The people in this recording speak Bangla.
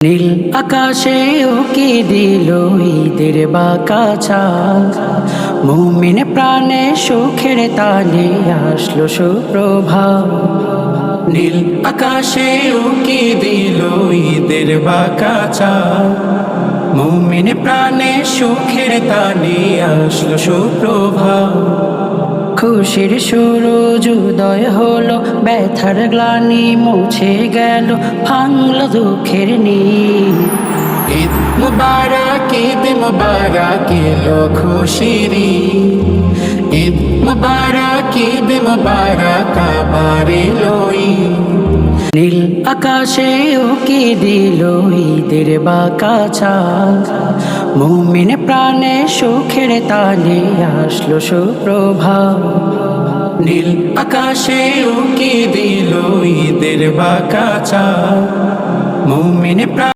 নীল আকাশে উকি দিল ঈদের বাঁকা চাঁদ, মুমিন প্রাণে সুখের তালে আসলো সুপ্রভাত। নীল আকাশে উকি দিল ঈদের বাঁকা চাঁদ, মুমিন প্রাণে সুখের তালে আসলো সুপ্রভাত। খুশির সূরজ উদয় হলো, ব্যথার গ্লানি মুছে গেল, ভাঙলো দুঃখের নীল। ঈদ মুবারক, ঈদ মুবারক, এলো খুশির ঈদ মুবারক, ঈদ মুবারক, আবার এলো ঈদ। নীল আকাশে উকি দিল ঈদের বাঁকা চাঁদ, মুমিন প্রাণে সুখের তালে আসলো সুপ্রভাত। নীল আকাশে উকি দিল ঈদের বাঁকা চাঁদ, মুমিন